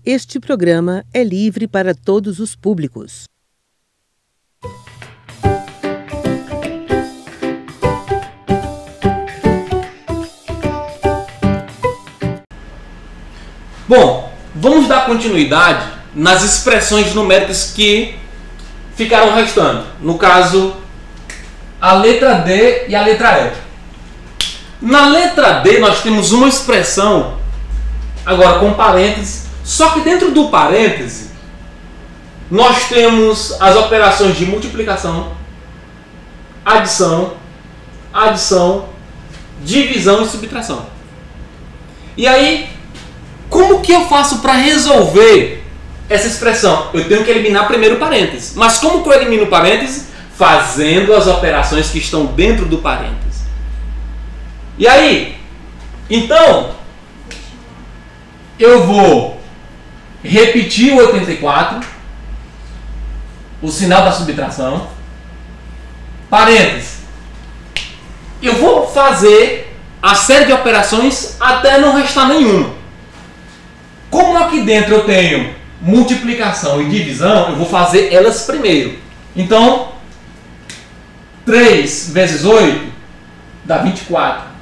Este programa é livre para todos os públicos. Bom, vamos dar continuidade nas expressões numéricas que ficaram restando. No caso, a letra D e a letra E. Na letra D nós temos uma expressão, agora com parênteses, só que dentro do parêntese nós temos as operações de multiplicação, adição, divisão e subtração. E aí, como que eu faço para resolver essa expressão? Eu tenho que eliminar primeiro o parêntese. Mas como que eu elimino o parêntese? Fazendo as operações que estão dentro do parêntese. E aí, então, eu vou repetir o 84, o sinal da subtração, parêntese. Eu vou fazer a série de operações até não restar nenhuma. Como aqui dentro eu tenho multiplicação e divisão, eu vou fazer elas primeiro. Então, 3 vezes 8 dá 24.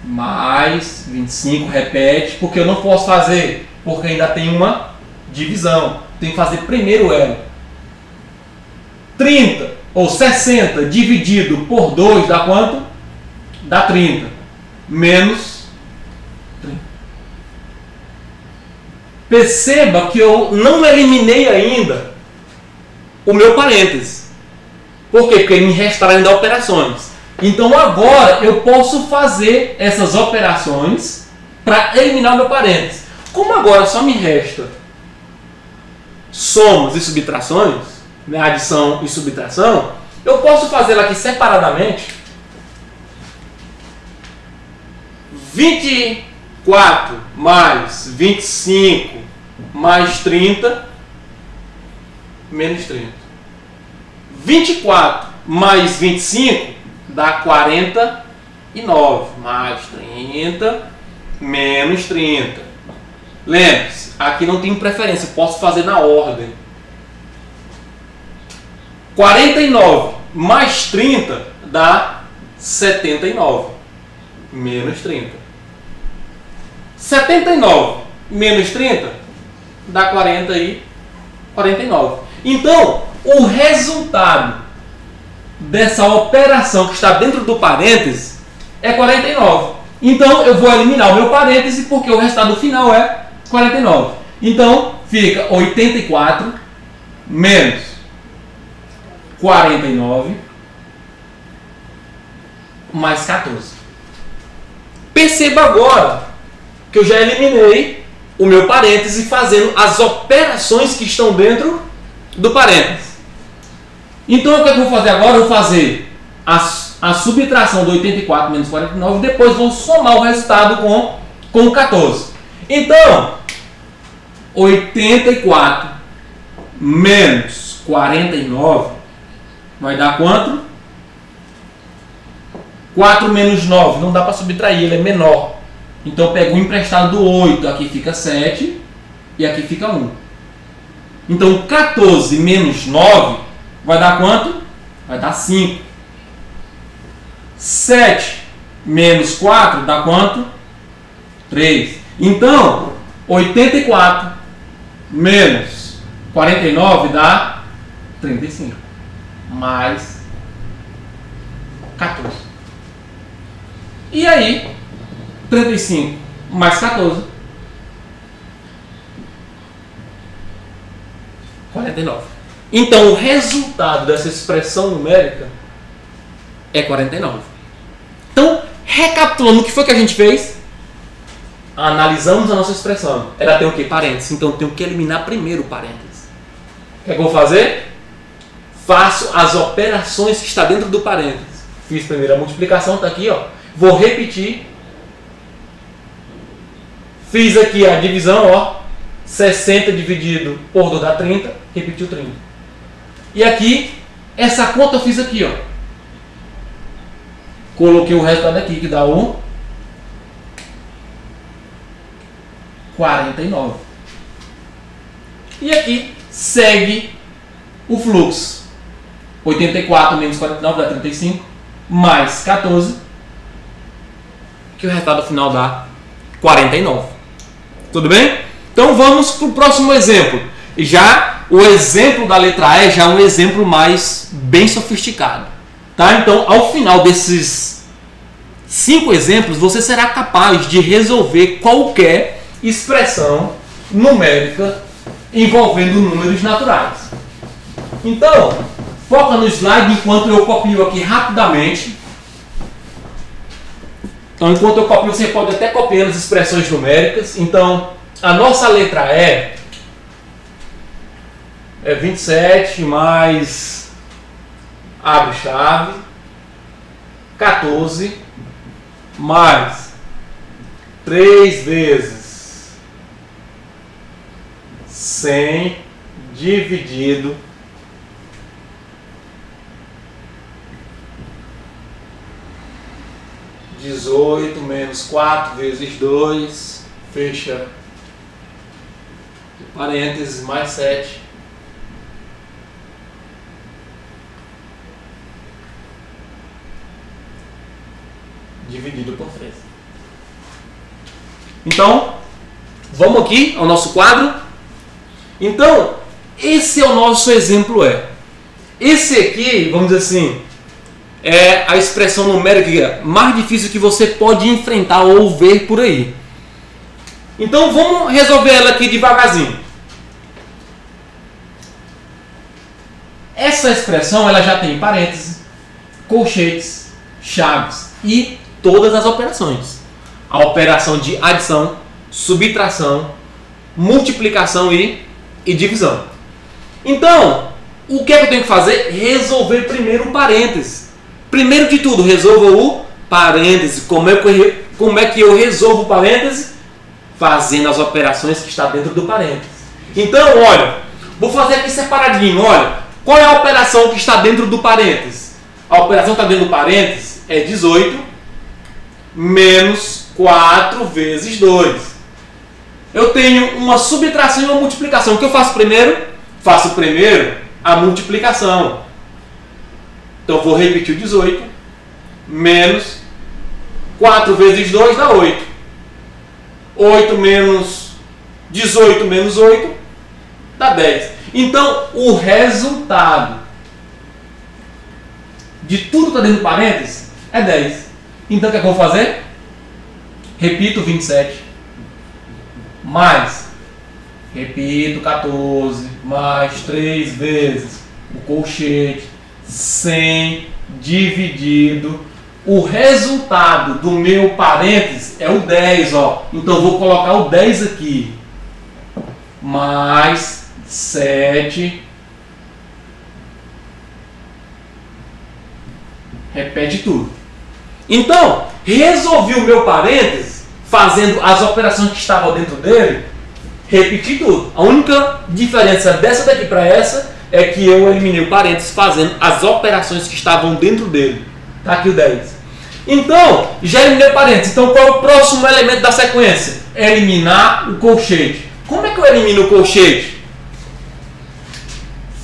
Mais 25, repete, porque eu não posso fazer, porque ainda tem uma divisão. Tenho que fazer primeiro ela. 30 ou 60 dividido por 2 dá quanto? Dá 30. Menos 30. Perceba que eu não eliminei ainda o meu parêntese. Por quê? Porque me restaram ainda operações. Então agora eu posso fazer essas operações para eliminar o meu parêntese. Como agora só me resta somas e subtrações, né, adição e subtração, eu posso fazer aqui separadamente 24 mais 25 mais 30 menos 30. 24 mais 25 dá 49 mais 30 menos 30. Lembre-se, aqui não tem preferência, posso fazer na ordem. 49 mais 30 dá 79 menos 30. 79 menos 30 dá 49. Então, o resultado dessa operação que está dentro do parêntese é 49. Então, eu vou eliminar o meu parêntese porque o resultado final é 49. Então, fica 84 menos 49 mais 14. Perceba agora que eu já eliminei o meu parêntese fazendo as operações que estão dentro do parêntese. Então, o que eu vou fazer agora? Eu vou fazer a subtração do 84 menos 49 e depois vou somar o resultado com o 14. Então, 84 menos 49 vai dar quanto? 4 menos 9. Não dá para subtrair, ele é menor. Então, eu pego o emprestado do 8. Aqui fica 7 e aqui fica 1. Então, 14 menos 9 vai dar quanto? Vai dar 5. 7 menos 4 dá quanto? 3. Então, 84 menos 49 dá 35. Mais 14. E aí, 35 mais 14, 49. Então, o resultado dessa expressão numérica é 49. Então, recapitulando, o que foi que a gente fez? Analisamos a nossa expressão. Ela tem o quê? Parênteses. Então, eu tenho que eliminar primeiro o parênteses. O que é que eu vou fazer? Faço as operações que está dentro do parênteses. Fiz primeiro a multiplicação, está aqui, ó. Vou repetir. Fiz aqui a divisão, ó. 60 dividido por 2 dá 30. Repetiu 30. E aqui, essa conta eu fiz aqui, ó. Coloquei o resultado aqui, que dá o 49. E aqui segue o fluxo. 84 menos 49 dá 35, mais 14, que o resultado final dá 49. Tudo bem? Então vamos para o próximo exemplo. Já o exemplo da letra E já é um exemplo mais bem sofisticado. Tá? Então, ao final desses 5 exemplos, você será capaz de resolver qualquer expressão numérica envolvendo números naturais. Então, foca no slide enquanto eu copio aqui rapidamente. Então, enquanto eu copio, você pode até copiar as expressões numéricas. Então, a nossa letra E é 27 mais, abre chave, 14 mais 3 vezes 100 dividido 18 menos 4 vezes 2, fecha parênteses, mais 7. Dividido por 3. Então, vamos aqui ao nosso quadro. Então, esse é o nosso exemplo E. Esse aqui, vamos dizer assim, é a expressão numérica mais difícil que você pode enfrentar ou ver por aí. Então, vamos resolver ela aqui devagarzinho. Essa expressão ela já tem parênteses, colchetes, chaves e todas as operações. A operação de adição, subtração, multiplicação e divisão. Então, o que é que eu tenho que fazer? Resolver primeiro o parênteses. Primeiro de tudo, resolva o parêntese. Como é que eu resolvo o parêntese? Fazendo as operações que está dentro do parêntese. Então, olha, vou fazer aqui separadinho. Olha, qual é a operação que está dentro do parêntese? A operação que está dentro do parêntese é 18 menos 4 vezes 2. Eu tenho uma subtração e uma multiplicação. O que eu faço primeiro? Faço primeiro a multiplicação. Então, vou repetir o 18 menos 4 vezes 2 dá 8. 8 menos 18 menos 8 dá 10. Então, o resultado de tudo que está dentro do parênteses é 10. Então, o que é que eu vou fazer? Repito 27 mais, repito 14 mais 3 vezes o colchete 100 dividido. O resultado do meu parênteses é o 10, ó. Então, eu vou colocar o 10 aqui. Mais 7. Repete tudo. Então, resolvi o meu parênteses fazendo as operações que estavam dentro dele. Repeti tudo. A única diferença dessa daqui para essa é que eu eliminei o parênteses fazendo as operações que estavam dentro dele. Tá aqui o 10. Então, já eliminei o parênteses. Então, qual é o próximo elemento da sequência? Eliminar o colchete. Como é que eu elimino o colchete?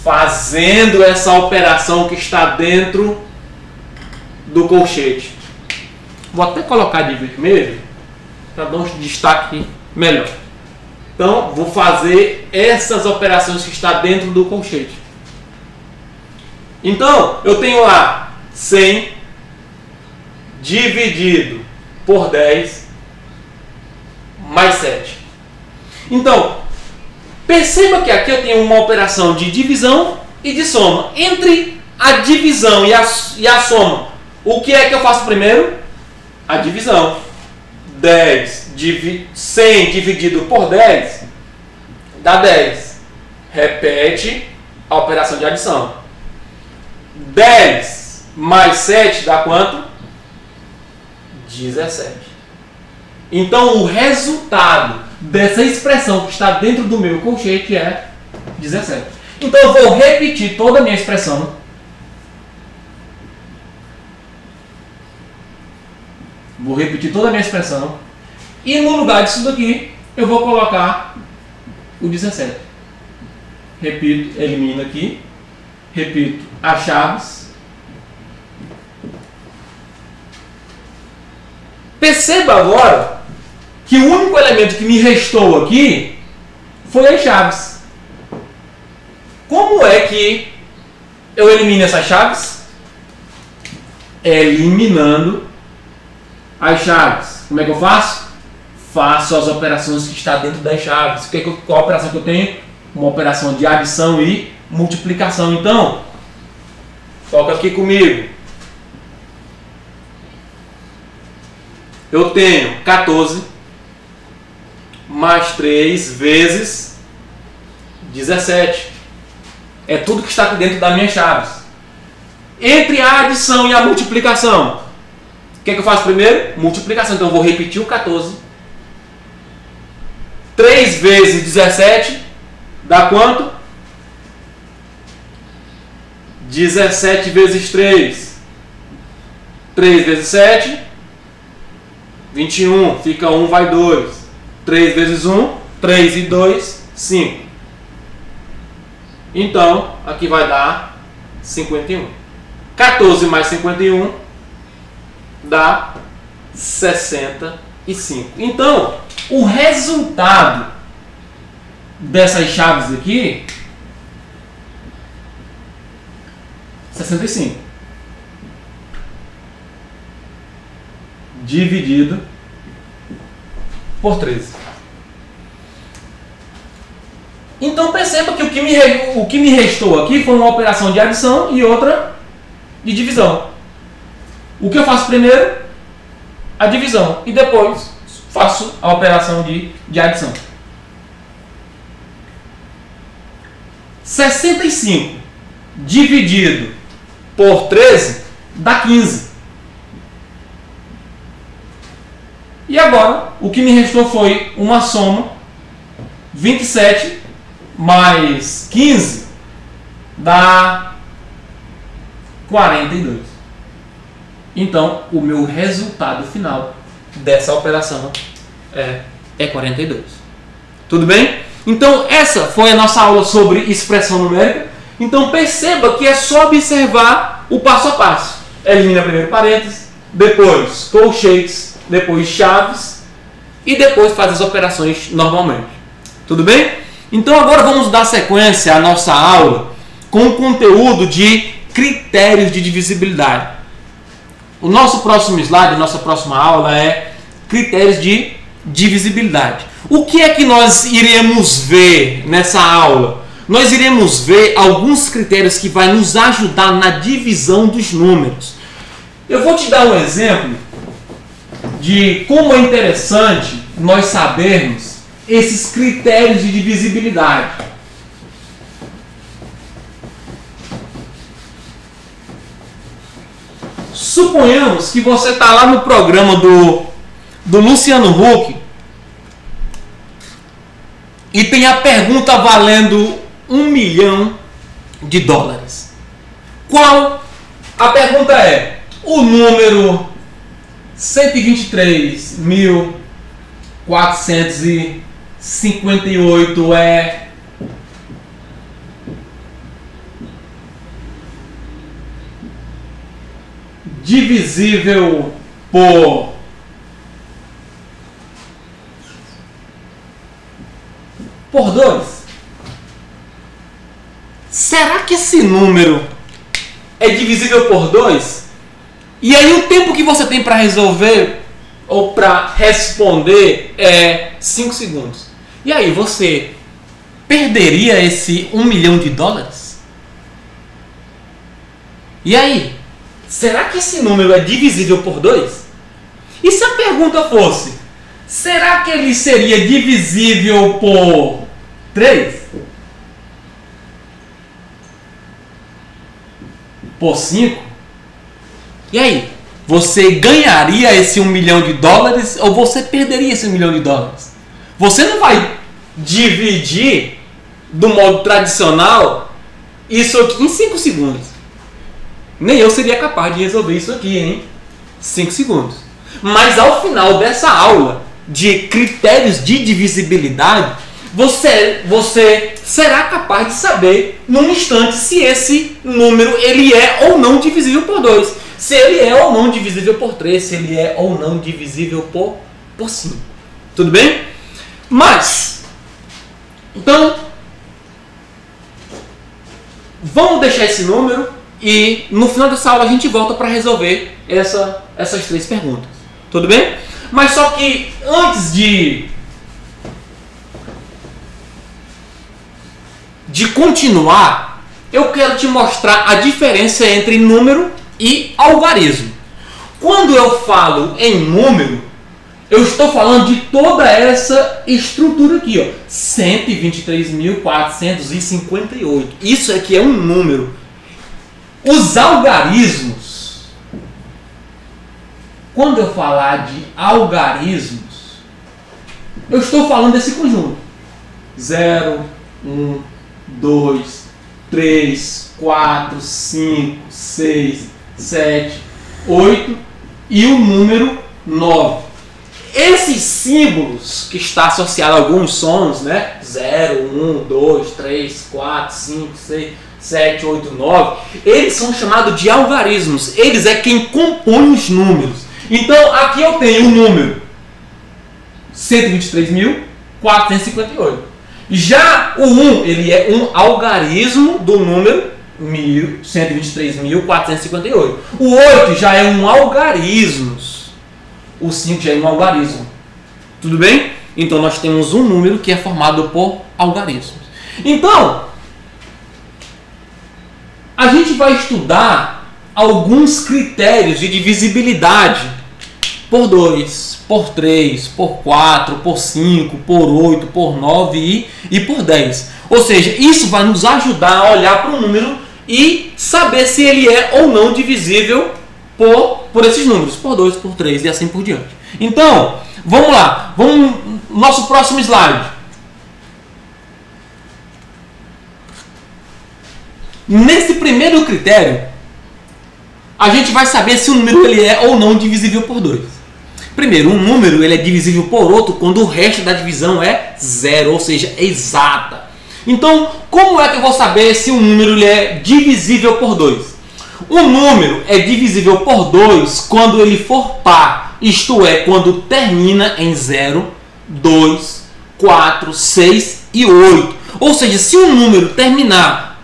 Fazendo essa operação que está dentro do colchete. Vou até colocar de vermelho para dar um destaque melhor. Então, vou fazer essas operações que está dentro do colchete. Então, eu tenho lá 100 dividido por 10 mais 7. Então, perceba que aqui eu tenho uma operação de divisão e de soma. Entre a divisão e a soma, o que é que eu faço primeiro? A divisão. 100 dividido por 10 dá 10. Repete a operação de adição. 10 mais 7 dá quanto? 17. Então, o resultado dessa expressão que está dentro do meu colchete é 17. Então, eu vou repetir toda a minha expressão. Vou repetir toda a minha expressão. E no lugar disso daqui, eu vou colocar o 17. repito, elimino aqui, repito as chaves. Perceba agora que o único elemento que me restou aqui foi as chaves. Como é que eu elimino essas chaves? Eliminando as chaves. Como é que eu faço? Faço as operações que estão dentro das chaves. Qual a operação que eu tenho? Uma operação de adição e multiplicação. Então, foca aqui comigo. Eu tenho 14 mais 3 vezes 17. É tudo que está aqui dentro das minhas chaves. Entre a adição e a multiplicação, o que é que eu faço primeiro? Multiplicação. Então eu vou repetir o 14. 3 vezes 17 dá quanto? 17 vezes 3. 3 vezes 7, 21. Fica 1, vai 2. 3 vezes 1, 3 e 2, 5. Então, aqui vai dar 51. 14 mais 51 dá 65. Então, o resultado dessas chaves aqui, 65. Dividido por 13. Então perceba que o que me restou aqui foi uma operação de adição e outra de divisão. O que eu faço primeiro? A divisão. E depois faço a operação de adição. 65 dividido por 13 dá 15. E agora, o que me restou foi uma soma. 27 mais 15 dá 42. Então, o meu resultado final dessa operação é 42. Tudo bem? Então, essa foi a nossa aula sobre expressão numérica. Então, perceba que é só observar o passo a passo. Elimina primeiro parênteses, depois colchetes, depois chaves e depois faz as operações normalmente. Tudo bem? Então agora vamos dar sequência à nossa aula com o conteúdo de critérios de divisibilidade. O nosso próximo slide, nossa próxima aula é critérios de divisibilidade. O que é que nós iremos ver nessa aula? Nós iremos ver alguns critérios que vai nos ajudar na divisão dos números. Eu vou te dar um exemplo de como é interessante nós sabermos esses critérios de divisibilidade. Suponhamos que você está lá no programa do Luciano Huck e tem a pergunta valendo $1 milhão. Qual? A pergunta é: o número 123.458 é divisível por por 2? Será que esse número é divisível por 2? E aí o tempo que você tem para resolver ou para responder é 5 segundos. E aí você perderia esse $1 milhão? E aí? Será que esse número é divisível por 2? E se a pergunta fosse: será que ele seria divisível por 3? Por 5? E aí? Você ganharia esse $1 milhão ou você perderia esse $1 milhão? Você não vai dividir do modo tradicional isso aqui em 5 segundos. Nem eu seria capaz de resolver isso aqui em 5 segundos. Mas ao final dessa aula de critérios de divisibilidade, você será capaz de saber num instante se esse número ele é ou não divisível por 2. Se ele é ou não divisível por 3, se ele é ou não divisível por 5. Tudo bem? Mas, então, vamos deixar esse número e no final dessa aula a gente volta para resolver essas 3 perguntas. Tudo bem? Mas só que antes de continuar, eu quero te mostrar a diferença entre número e algarismo. Quando eu falo em número, eu estou falando de toda essa estrutura aqui, ó, 123.458. Isso aqui é um número. Os algarismos, quando eu falar de algarismos, eu estou falando desse conjunto. 0, 1, 2, 3, 4, 5, 6, 7, 8 e o número 9. Esses símbolos que está associado a alguns sons, né? 0, 1, 2, 3, 4, 5, 6, 7, 8, 9, eles são chamados de algarismos. Eles é quem compõe os números. Então, aqui eu tenho o número 123.458. Já o 1, ele é um algarismo do número 123.458. O 8 já é um algarismo. O 5 já é um algarismo. Tudo bem? Então nós temos um número que é formado por algarismos. Então, a gente vai estudar alguns critérios de divisibilidade por 2, por 3, por 4, por 5, por 8, por 9 e por 10. Ou seja, isso vai nos ajudar a olhar para o número e saber se ele é ou não divisível por esses números, por 2, por 3 e assim por diante. Então, vamos lá. Vamos nosso próximo slide. Nesse primeiro critério, a gente vai saber se o número ele é ou não divisível por 2. Primeiro, um número ele é divisível por outro quando o resto da divisão é 0, ou seja, é exata. Então, como é que eu vou saber se um número ele é divisível por 2? Um número é divisível por 2 quando ele for par, isto é, quando termina em 0, 2, 4, 6 e 8. Ou seja, se um número terminar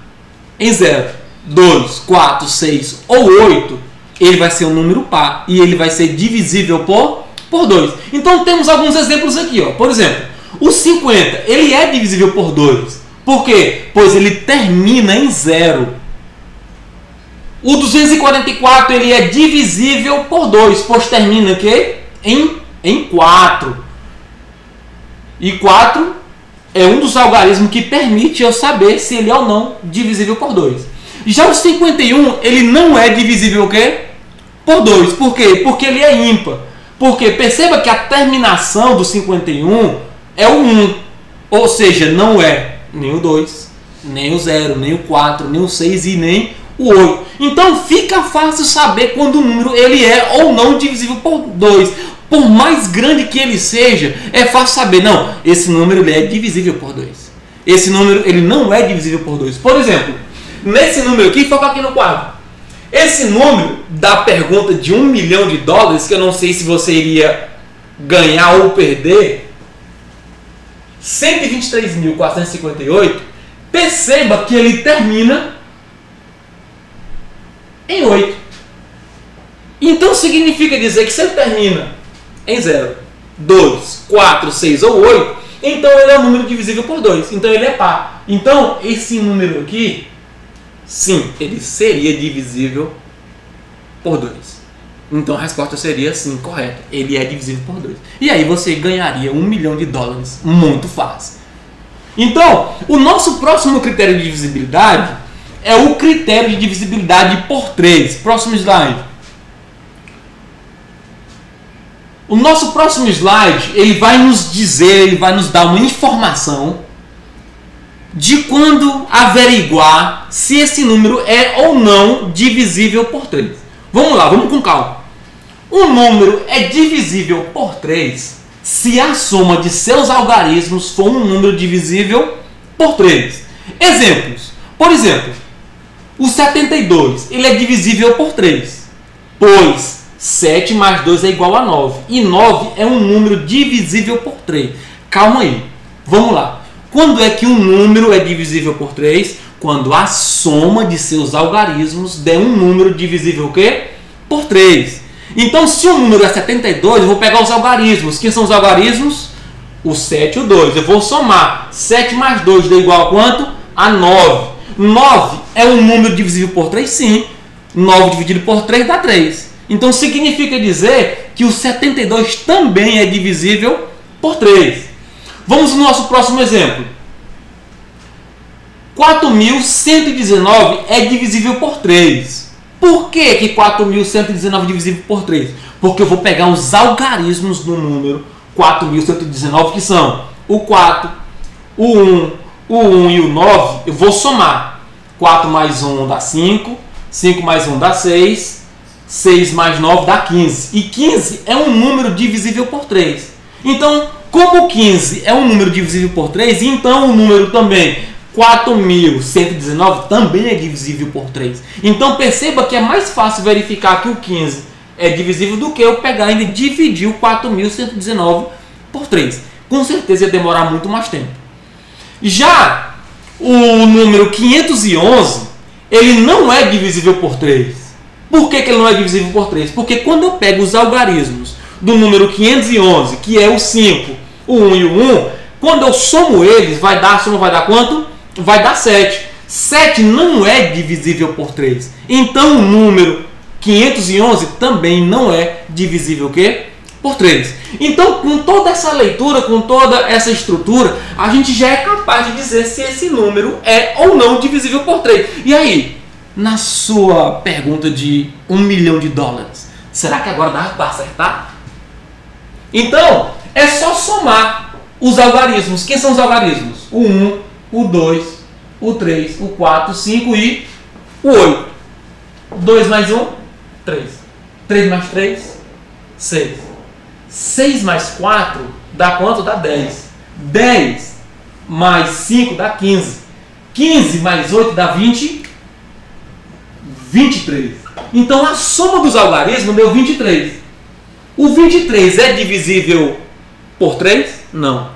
em 0, 2, 4, 6 ou 8, ele vai ser um número par e ele vai ser divisível por 2. Então temos alguns exemplos aqui, ó. Por exemplo, o 50, ele é divisível por 2. Por quê? Pois ele termina em 0. O 244 ele é divisível por 2, pois termina aqui em 4. E 4 é um dos algarismos que permite eu saber se ele é ou não divisível por 2. Já o 51 ele não é divisível o quê? Por 2. Por quê? Porque ele é ímpar. Porque perceba que a terminação do 51 é o 1. Ou seja, não é nem o 2, nem o 0, nem o 4, nem o 6 e nem o 8. Então fica fácil saber quando o número ele é ou não divisível por 2. Por mais grande que ele seja, é fácil saber, não, esse número ele é divisível por 2. Esse número ele não é divisível por 2. Por exemplo, nesse número aqui, foca aqui no quadro. Esse número da pergunta de $1 milhão, que eu não sei se você iria ganhar ou perder, 123.458, perceba que ele termina em 8. Então significa dizer que se ele termina em 0, 2, 4, 6 ou 8, então ele é um número divisível por 2. Então ele é par. Então esse número aqui, sim, ele seria divisível por 2. Então a resposta seria sim, correta. Ele é divisível por 2. E aí você ganharia $1 milhão muito fácil. Então, o nosso próximo critério de divisibilidade é o critério de divisibilidade por 3. Próximo slide. O nosso próximo slide, ele vai nos dizer, ele vai nos dar uma informação de quando averiguar se esse número é ou não divisível por 3. Vamos lá, vamos com calma. Um número é divisível por 3 se a soma de seus algarismos for um número divisível por 3. Exemplos. Por exemplo, o 72 ele é divisível por 3, pois 7 mais 2 é igual a 9. E 9 é um número divisível por 3. Calma aí. Vamos lá. Quando é que um número é divisível por 3? Quando a soma de seus algarismos der um número divisível o quê? Por 3. Então, se o número é 72, eu vou pegar os algarismos. Quem são os algarismos? O 7 e o 2. Eu vou somar. 7 mais 2 dá igual a quanto? A 9. 9 é um número divisível por 3? Sim. 9 dividido por 3 dá 3. Então, significa dizer que o 72 também é divisível por 3. Vamos ao nosso próximo exemplo. 4.119 é divisível por 3. Por que 4.119 é divisível por 3? Porque eu vou pegar os algarismos do número 4.119, que são o 4, o 1, o 1 e o 9. Eu vou somar. 4 mais 1 dá 5, 5 mais 1 dá 6, 6 mais 9 dá 15. E 15 é um número divisível por 3. Então, como 15 é um número divisível por 3, então o número também 4.119 também é divisível por 3. Então perceba que é mais fácil verificar que o 15 é divisível do que eu pegar ainda e dividir o 4.119 por 3. Com certeza ia demorar muito mais tempo. Já o número 511, ele não é divisível por 3. Por que ele não é divisível por 3? Porque quando eu pego os algarismos do número 511, que é o 5, o 1 e o 1, quando eu somo eles, a soma vai dar quanto? Vai dar 7. 7 não é divisível por 3. Então o número 511 também não é divisível o quê? Por 3. Então, com toda essa leitura, com toda essa estrutura, a gente já é capaz de dizer se esse número é ou não divisível por 3. E aí, na sua pergunta de $1 milhão, será que agora dá para acertar? Então, é só somar os algarismos. Quem são os algarismos? O 1, o 2, o 3, o 4, o 5 e o 8. 2 mais 1, 3. 3 mais 3, 6. 6 mais 4 dá quanto? Dá 10. 10 mais 5 dá 15. 15 mais 8 dá 20. 23. Então a soma dos algarismos deu 23. O 23 é divisível por 3? Não.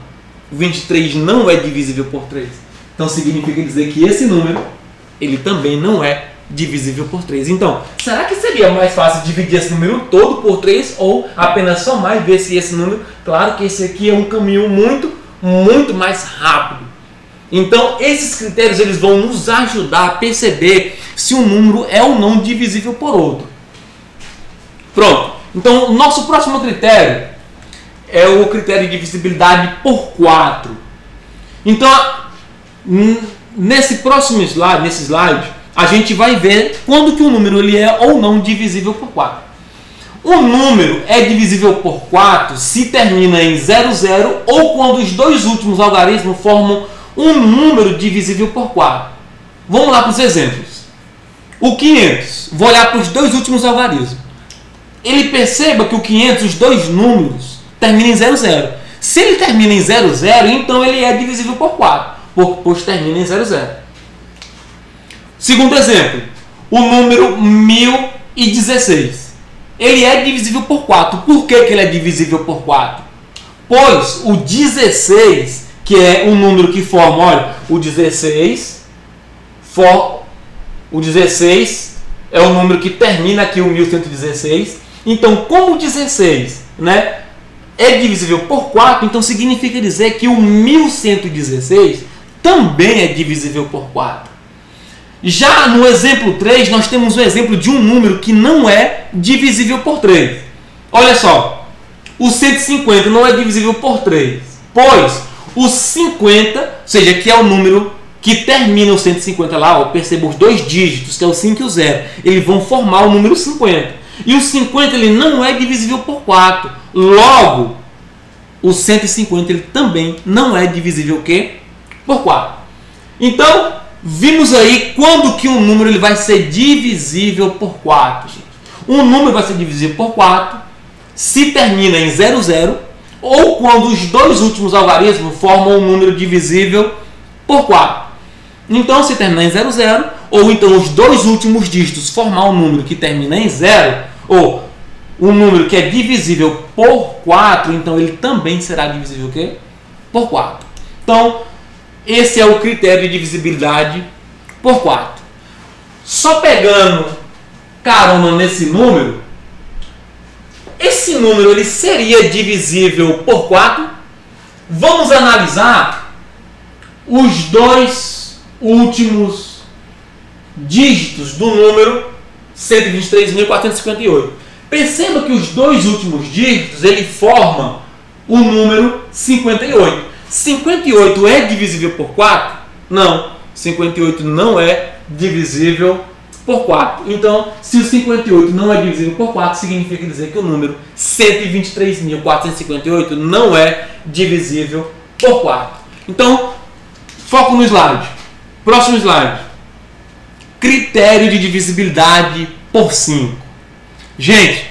O 23 não é divisível por 3. Então significa dizer que esse número, ele também não é divisível por 3. Então, será que seria mais fácil dividir esse número todo por 3 ou apenas somar e ver se esse número... Claro que esse aqui é um caminho muito mais rápido. Então, esses critérios eles vão nos ajudar a perceber se um número é ou não divisível por outro. Pronto. Então, o nosso próximo critério é o critério de divisibilidade por 4. Então, nesse próximo slide, a gente vai ver quando que o número ele é ou não divisível por 4. O número é divisível por 4 se termina em 00 ou quando os dois últimos algarismos formam um número divisível por 4. Vamos lá para os exemplos. O 500, vou olhar para os dois últimos algarismos. Ele perceba que o 500, os dois números, terminam em 00. Se ele termina em 00, então ele é divisível por 4, pois termina em 00. Segundo exemplo, o número 1016. Ele é divisível por 4. Por que ele é divisível por 4? Pois o 16, que é um número que forma, olha, o 16 é o número que termina aqui o 1116. Então, como o 16, né, é divisível por 4, então significa dizer que o 1116 também é divisível por 4. Já no exemplo 3, nós temos o exemplo de um número que não é divisível por 3. Olha só, o 150 não é divisível por 3, pois o 50, ou seja, que é o número que termina o 150 lá, ó, perceba os dois dígitos, que é o 5 e o 0, eles vão formar o número 50. E o 50 ele não é divisível por 4. Logo, o 150 ele também não é divisível o quê? Por 4. Então, vimos aí quando que um número ele vai ser divisível por 4. Gente. Um número vai ser divisível por 4 se termina em 00 ou quando os dois últimos algarismos formam um número divisível por 4. Então, se terminar em 00, ou então os dois últimos dígitos formar um número que termina em 0, ou um número que é divisível por 4, então ele também será divisível o quê? Por 4. Então, esse é o critério de divisibilidade por 4. Só pegando carona nesse número, esse número ele seria divisível por 4? Vamos analisar os dois últimos dígitos do número 123.458. Perceba que os dois últimos dígitos ele forma o número 58. 58 é divisível por 4? Não. 58 não é divisível por 4. Então, se o 58 não é divisível por 4, significa dizer que o número 123.458 não é divisível por 4. Então, foco no slide. Próximo slide. Critério de divisibilidade por 5. Gente,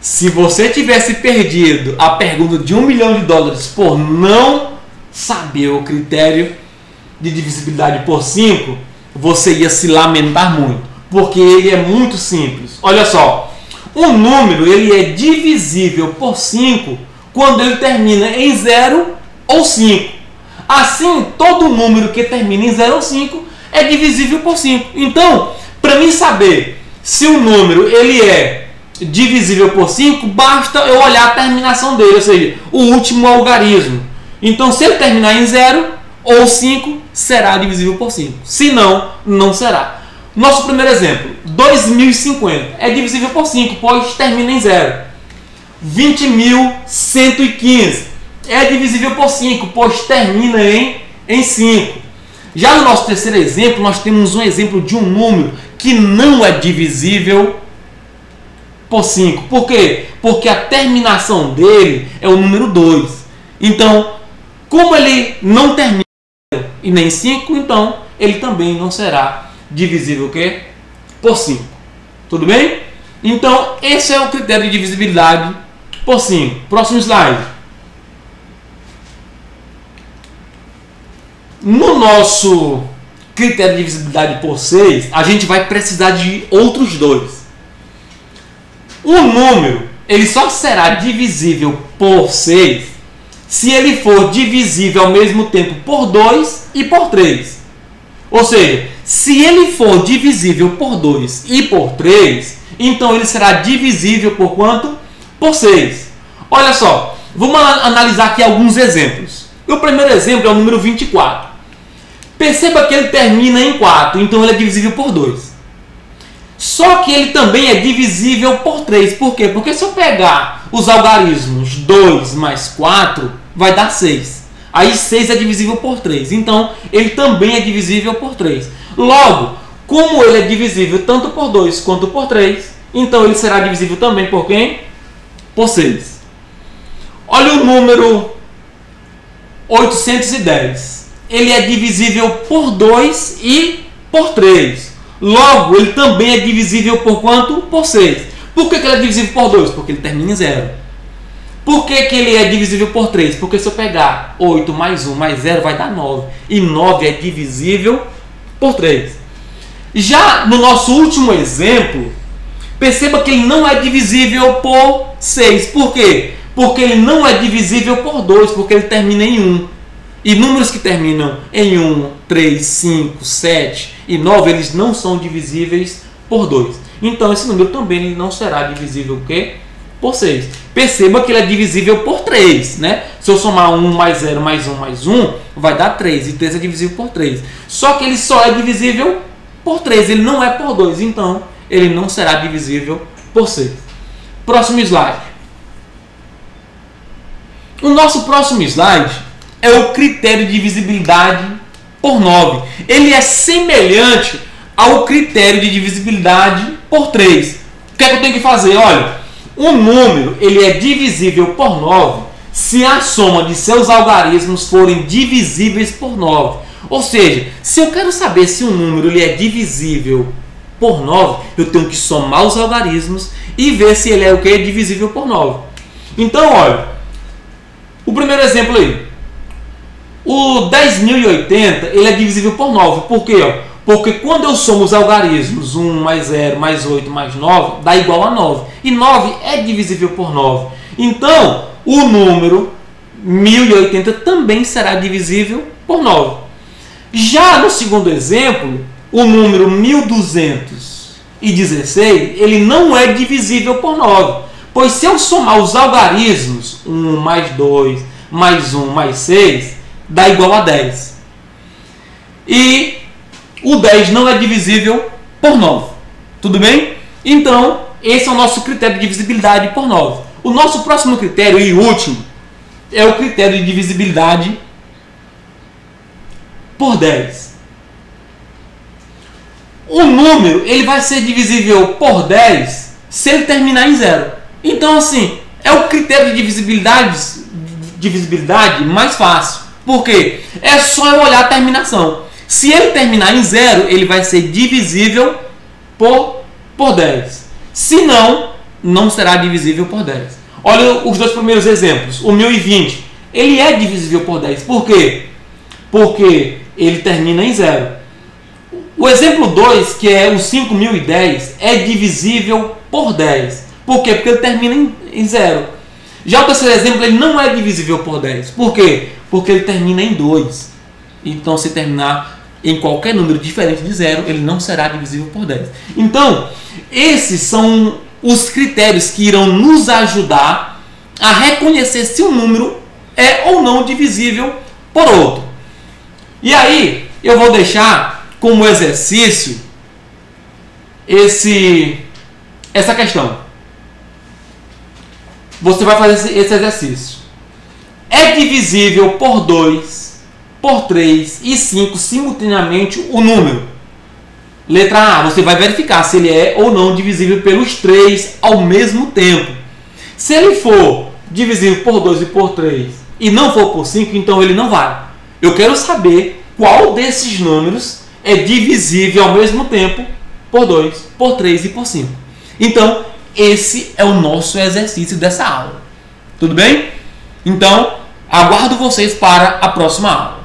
se você tivesse perdido a pergunta de $1 milhão por não saber o critério de divisibilidade por 5, você ia se lamentar muito, porque ele é muito simples. Olha só, um número ele é divisível por 5 quando ele termina em 0 ou 5. Assim, todo número que termina em 0 ou 5 é divisível por 5. Então, para mim saber se o número ele é divisível por 5, basta eu olhar a terminação dele, ou seja, o último algarismo. Então, se ele terminar em 0 ou 5, será divisível por 5. Se não, não será. Nosso primeiro exemplo, 2050 é divisível por 5, pois termina em 0. 20.115 é divisível por 5, pois termina em 5. Já no nosso terceiro exemplo, nós temos um exemplo de um número que não é divisível por 5. Por quê? Porque a terminação dele é o número 2. Então, como ele não termina e nem 5, então ele também não será divisível o quê? Por 5. Tudo bem? Então, esse é o critério de divisibilidade por 5. Próximo slide. No nosso critério de divisibilidade por 6, a gente vai precisar de outros dois. Um número ele só será divisível por 6 se ele for divisível ao mesmo tempo por 2 e por 3. Ou seja, se ele for divisível por 2 e por 3, então ele será divisível por quanto? Por 6. Olha só, vamos analisar aqui alguns exemplos. O primeiro exemplo é o número 24. Perceba que ele termina em 4, então ele é divisível por 2. Só que ele também é divisível por 3. Por quê? Porque se eu pegar os algarismos 2 mais 4, vai dar 6. Aí 6 é divisível por 3. Então, ele também é divisível por 3. Logo, como ele é divisível tanto por 2 quanto por 3, então ele será divisível também por quem? Por 6. Olha o número 810. Ele é divisível por 2 e por 3. Logo, ele também é divisível por quanto? Por 6. Por que ele é divisível por 2? Porque ele termina em 0. Por que ele é divisível por 3? Porque se eu pegar 8 mais 1 mais 0 vai dar 9. E 9 é divisível por 3. Já no nosso último exemplo, perceba que ele não é divisível por 6. Por quê? Porque ele não é divisível por 2, porque ele termina em 1. E números que terminam em 1, 3, 5, 7 e 9, eles não são divisíveis por 2. Então, esse número também ele não será divisível o quê? Por 6. Perceba que ele é divisível por 3, né? Se eu somar 1 mais 0 mais 1 mais 1, vai dar 3. E 3 é divisível por 3. Só que ele só é divisível por 3. Ele não é por 2. Então, ele não será divisível por 6. Próximo slide. O nosso próximo slide é o critério de divisibilidade por 9. Ele é semelhante ao critério de divisibilidade por 3. O que é que eu tenho que fazer? Olha, um número ele é divisível por 9 se a soma de seus algarismos forem divisíveis por 9. Ou seja, se eu quero saber se um número ele é divisível por 9, eu tenho que somar os algarismos e ver se ele é o que? Divisível por 9. Então, olha, O primeiro exemplo aí. O 10.080 ele é divisível por 9. Por quê? Porque quando eu somo os algarismos 1 mais 0 mais 8 mais 9, dá igual a 9. E 9 é divisível por 9. Então, o número 1080 também será divisível por 9. Já no segundo exemplo, o número 1216 ele não é divisível por 9. Pois se eu somar os algarismos 1 mais 2 mais 1 mais 6, dá igual a 10. E o 10 não é divisível por 9. Tudo bem? Então, esse é o nosso critério de divisibilidade por 9. O nosso próximo critério e último é o critério de divisibilidade por 10. O número ele vai ser divisível por 10 se ele terminar em 0. Então, assim, é o critério de divisibilidade mais fácil. Por quê? É só eu olhar a terminação. Se ele terminar em 0, ele vai ser divisível por 10. Se não, não será divisível por 10. Olha os dois primeiros exemplos. O 1020, ele é divisível por 10. Por quê? Porque ele termina em 0. O exemplo 2, que é o 5010, é divisível por 10. Por quê? Porque ele termina em 0. Já o terceiro exemplo, ele não é divisível por 10. Por quê? Porque ele termina em 2. Então, se terminar em qualquer número diferente de 0, ele não será divisível por 10. Então, esses são os critérios que irão nos ajudar a reconhecer se um número é ou não divisível por outro. E aí, eu vou deixar como exercício essa questão. Você vai fazer esse exercício. É divisível por 2, por 3 e 5 simultaneamente o número? Letra A, você vai verificar se ele é ou não divisível pelos 3 ao mesmo tempo. Se ele for divisível por 2 e por 3 e não for por 5, então ele não vai. Eu quero saber qual desses números é divisível ao mesmo tempo por 2, por 3 e por 5. Então, esse é o nosso exercício dessa aula. Tudo bem? Então, aguardo vocês para a próxima aula.